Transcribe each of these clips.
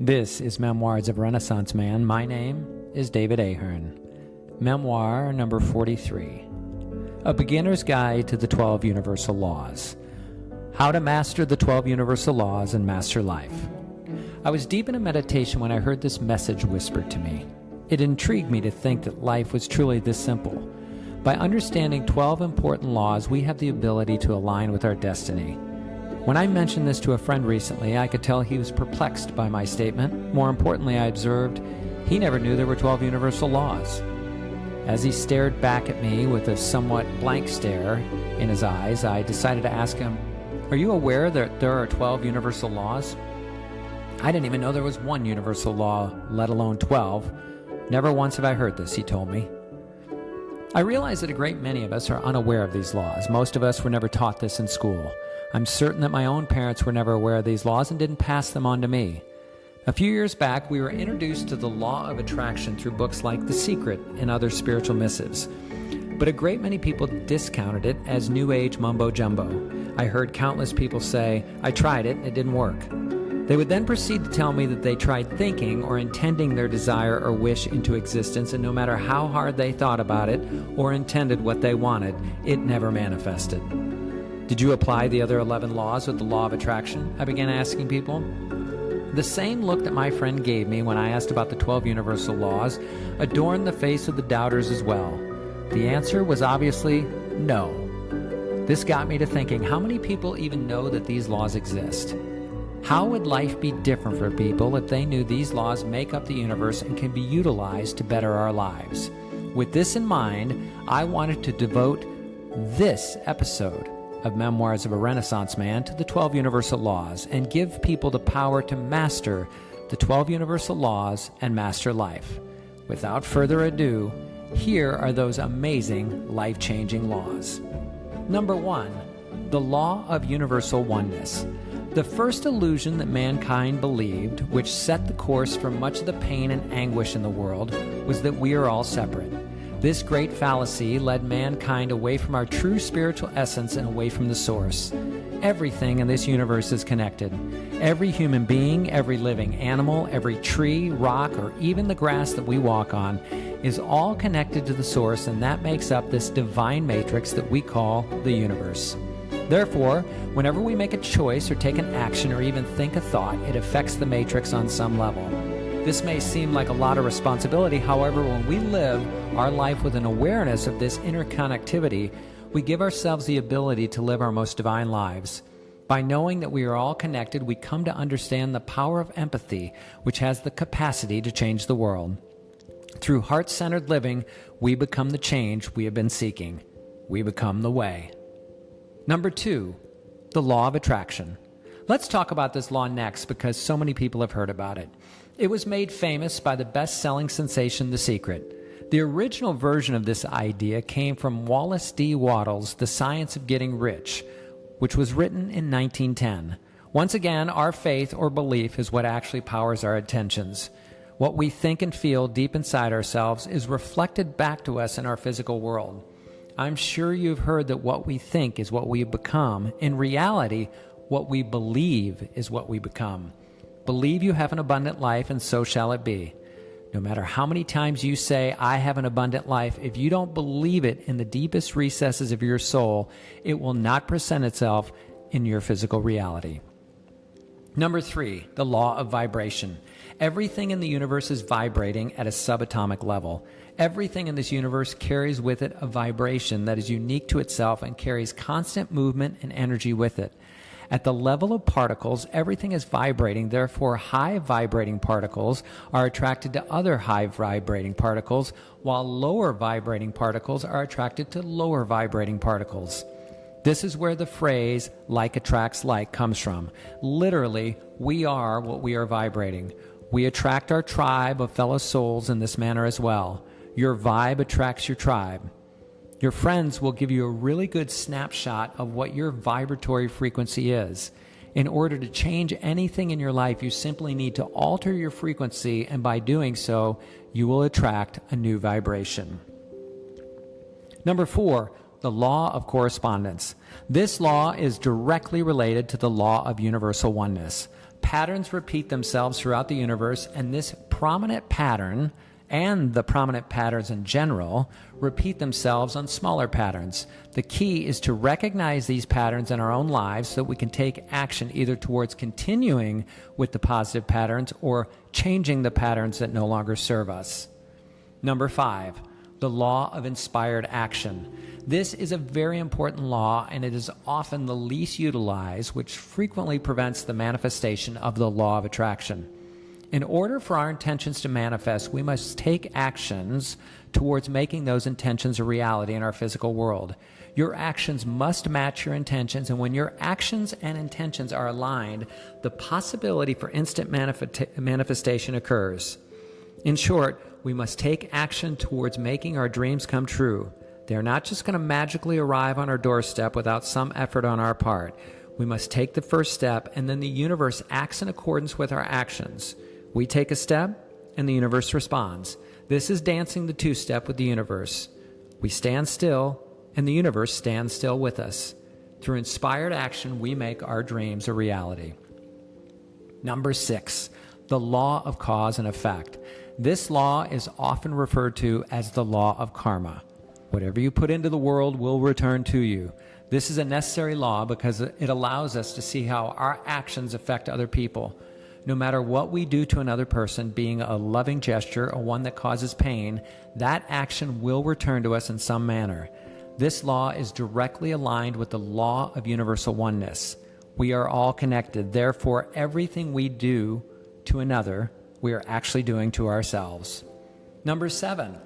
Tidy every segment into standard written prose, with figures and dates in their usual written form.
This is Memoirs of a Renaissance Man. My name is David Ahearn. Memoir number 43. A Beginner's Guide to the 12 Universal Laws. How to Master the 12 Universal Laws and Master Life. I was deep in a meditation when I heard this message whispered to me. It intrigued me to think that life was truly this simple. By understanding 12 important laws, we have the ability to align with our destiny. When I mentioned this to a friend recently, I could tell he was perplexed by my statement. More importantly, I observed he never knew there were 12 universal laws. As he stared back at me with a somewhat blank stare in his eyes, I decided to ask him, "Are you aware that there are 12 universal laws?" "I didn't even know there was one universal law, let alone 12. Never once have I heard this," he told me. I realize that a great many of us are unaware of these laws. Most of us were never taught this in school. I'm certain that my own parents were never aware of these laws and didn't pass them on to me. A few years back, we were introduced to the law of attraction through books like The Secret and other spiritual missives. But a great many people discounted it as New Age mumbo-jumbo. I heard countless people say, "I tried it and it didn't work." They would then proceed to tell me that they tried thinking or intending their desire or wish into existence, and no matter how hard they thought about it or intended what they wanted, it never manifested. "Did you apply the other 11 laws with the law of attraction?" I began asking people. The same look that my friend gave me when I asked about the 12 universal laws adorned the face of the doubters as well. The answer was obviously no. This got me to thinking, how many people even know that these laws exist? How would life be different for people if they knew these laws make up the universe and can be utilized to better our lives? With this in mind, I wanted to devote this episode of Memoirs of a Renaissance Man to the 12 universal laws and give people the power to master the 12 universal laws and master life. Without further ado, here are those amazing life-changing laws. Number 1, the law of universal oneness. The first illusion that mankind believed, which set the course for much of the pain and anguish in the world, was that we are all separate. This great fallacy led mankind away from our true spiritual essence and away from the source. Everything in this universe is connected. Every human being, every living animal, every tree, rock, or even the grass that we walk on is all connected to the source, and that makes up this divine matrix that we call the universe. Therefore, whenever we make a choice or take an action or even think a thought, it affects the matrix on some level. This may seem like a lot of responsibility. However, when we live our life with an awareness of this interconnectivity, we give ourselves the ability to live our most divine lives. By knowing that we are all connected, we come to understand the power of empathy, which has the capacity to change the world. Through heart-centered living, we become the change we have been seeking. We become the way. Number 2, the law of attraction. Let's talk about this law next because so many people have heard about it. It was made famous by the best-selling sensation The Secret. The original version of this idea came from Wallace D. Wattles' The Science of Getting Rich, which was written in 1910. Once again, our faith or belief is what actually powers our intentions. What we think and feel deep inside ourselves is reflected back to us in our physical world. I'm sure you've heard that what we think is what we become. In reality, what we believe is what we become. Believe you have an abundant life, and so shall it be. No matter how many times you say, "I have an abundant life," if you don't believe it in the deepest recesses of your soul, it will not present itself in your physical reality. Number 3, the law of vibration. Everything in the universe is vibrating at a subatomic level. Everything in this universe carries with it a vibration that is unique to itself and carries constant movement and energy with it. At the level of particles, everything is vibrating. Therefore, high vibrating particles are attracted to other high vibrating particles, while lower vibrating particles are attracted to lower vibrating particles. This is where the phrase "like attracts like" comes from. Literally, we are what we are vibrating. We attract our tribe of fellow souls in this manner as well. Your vibe attracts your tribe. Your friends will give you a really good snapshot of what your vibratory frequency is. In order to change anything in your life, you simply need to alter your frequency, and by doing so, you will attract a new vibration. Number 4, the law of correspondence. This law is directly related to the law of universal oneness. Patterns repeat themselves throughout the universe, and this prominent pattern, and the prominent patterns in general, repeat themselves on smaller patterns. The key is to recognize these patterns in our own lives so that we can take action either towards continuing with the positive patterns or changing the patterns that no longer serve us. Number 5, the law of inspired action. This is a very important law, and it is often the least utilized, which frequently prevents the manifestation of the law of attraction. In order for our intentions to manifest, we must take actions towards making those intentions a reality in our physical world. Your actions must match your intentions, and when your actions and intentions are aligned, the possibility for instant manifestation occurs. In short, we must take action towards making our dreams come true. They are not just going to magically arrive on our doorstep without some effort on our part. We must take the first step, and then the universe acts in accordance with our actions. We take a step, and the universe responds. This is dancing the two-step with the universe. We stand still, and the universe stands still with us. Through inspired action, we make our dreams a reality. Number 6, the law of cause and effect. This law is often referred to as the law of karma. Whatever you put into the world will return to you. This is a necessary law because it allows us to see how our actions affect other people. No matter what we do to another person, being a loving gesture or one that causes pain, that action will return to us in some manner. This law is directly aligned with the law of universal oneness. We are all connected. Therefore, everything we do to another, we are actually doing to ourselves. Number 7,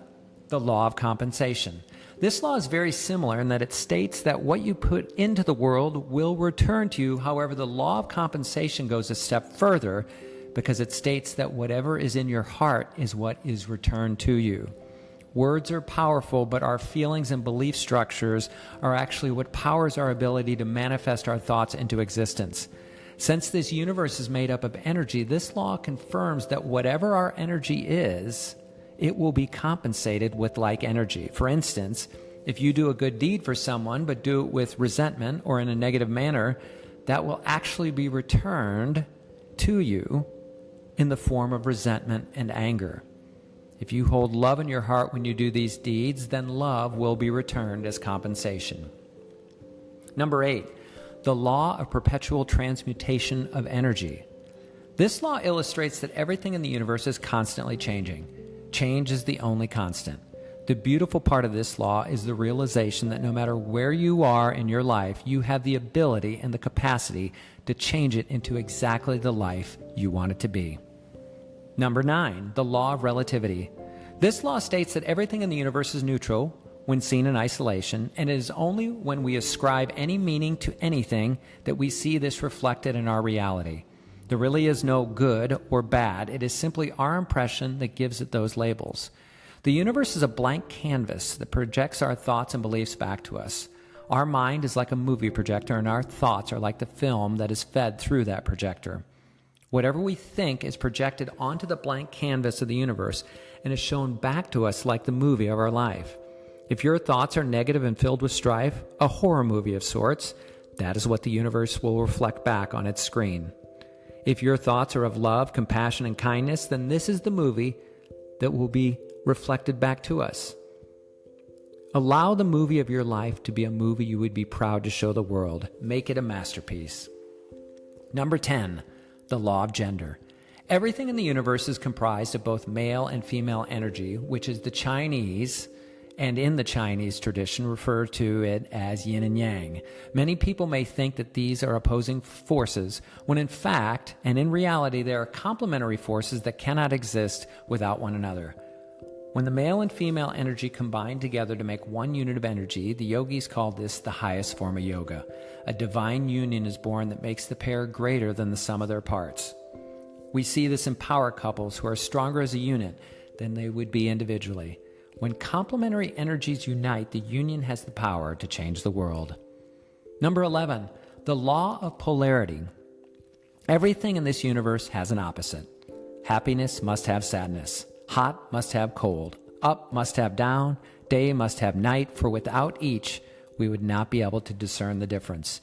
the law of compensation. This law is very similar in that it states that what you put into the world will return to you. However, the law of compensation goes a step further because it states that whatever is in your heart is what is returned to you. Words are powerful, but our feelings and belief structures are actually what powers our ability to manifest our thoughts into existence. Since this universe is made up of energy, this law confirms that whatever our energy is, it will be compensated with like energy. For instance, if you do a good deed for someone but do it with resentment or in a negative manner, that will actually be returned to you in the form of resentment and anger. If you hold love in your heart when you do these deeds, then love will be returned as compensation. Number 8, the law of perpetual transmutation of energy. This law illustrates that everything in the universe is constantly changing. Change is the only constant. The beautiful part of this law is the realization that no matter where you are in your life, you have the ability and the capacity to change it into exactly the life you want it to be. Number 9, the law of relativity. This law states that everything in the universe is neutral when seen in isolation, and it is only when we ascribe any meaning to anything that we see this reflected in our reality. There really is no good or bad. It is simply our impression that gives it those labels. The universe is a blank canvas that projects our thoughts and beliefs back to us. Our mind is like a movie projector, and our thoughts are like the film that is fed through that projector. Whatever we think is projected onto the blank canvas of the universe and is shown back to us like the movie of our life. If your thoughts are negative and filled with strife, a horror movie of sorts, that is what the universe will reflect back on its screen. If your thoughts are of love, compassion, and kindness, then this is the movie that will be reflected back to us. Allow the movie of your life to be a movie you would be proud to show the world. Make it a masterpiece. Number 10, the law of gender. Everything in the universe is comprised of both male and female energy, which is the Chinese, and in the Chinese tradition refer to it as yin and yang. Many people may think that these are opposing forces, when in fact, and in reality, they are complementary forces that cannot exist without one another. When the male and female energy combine together to make one unit of energy, the yogis call this the highest form of yoga. A divine union is born that makes the pair greater than the sum of their parts. We see this in power couples who are stronger as a unit than they would be individually. When complementary energies unite, the union has the power to change the world. Number 11, the law of polarity. Everything in this universe has an opposite. Happiness must have sadness. Hot must have cold. Up must have down. Day must have night, for without each, we would not be able to discern the difference.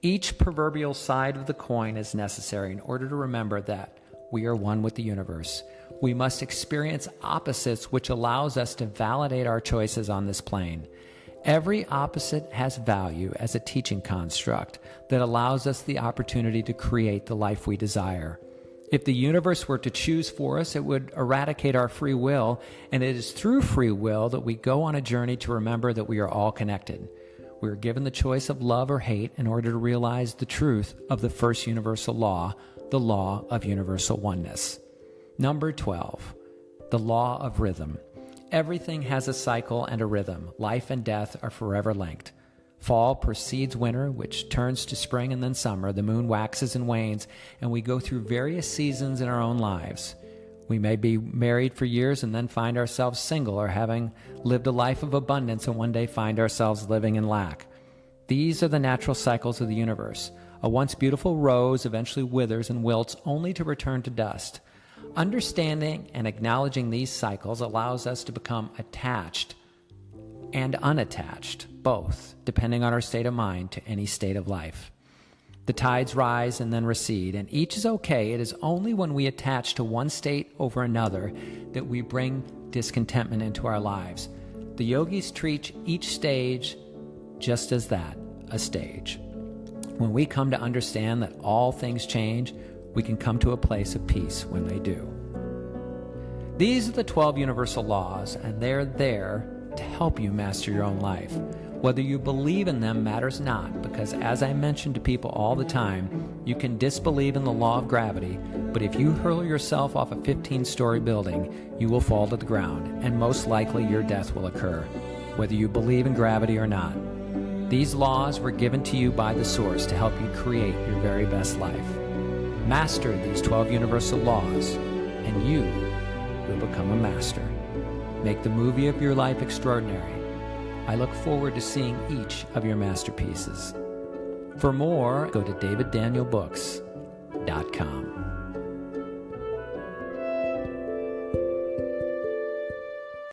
Each proverbial side of the coin is necessary in order to remember that we are one with the universe. We must experience opposites, which allows us to validate our choices on this plane. Every opposite has value as a teaching construct that allows us the opportunity to create the life we desire. If the universe were to choose for us, it would eradicate our free will, and it is through free will that we go on a journey to remember that we are all connected. We are given the choice of love or hate in order to realize the truth of the first universal law, the law of universal oneness. Number 12, the law of rhythm. Everything has a cycle and a rhythm. Life and death are forever linked. Fall precedes winter, which turns to spring and then summer. The moon waxes and wanes, and we go through various seasons in our own lives. We may be married for years and then find ourselves single, or having lived a life of abundance and one day find ourselves living in lack. These are the natural cycles of the universe. A once beautiful rose eventually withers and wilts only to return to dust. Understanding and acknowledging these cycles allows us to become attached and unattached, both, depending on our state of mind, to any state of life. The tides rise and then recede, and each is okay. It is only when we attach to one state over another that we bring discontentment into our lives. The yogis treat each stage just as that, a stage. When we come to understand that all things change, we can come to a place of peace when they do. These are the 12 universal laws, and they're there to help you master your own life. Whether you believe in them matters not, because as I mention to people all the time, you can disbelieve in the law of gravity, but if you hurl yourself off a 15-story building, you will fall to the ground, and most likely your death will occur, whether you believe in gravity or not. These laws were given to you by the Source to help you create your very best life. Master these 12 universal laws, and you will become a master. Make the movie of your life extraordinary. I look forward to seeing each of your masterpieces. For more, go to daviddanielbooks.com.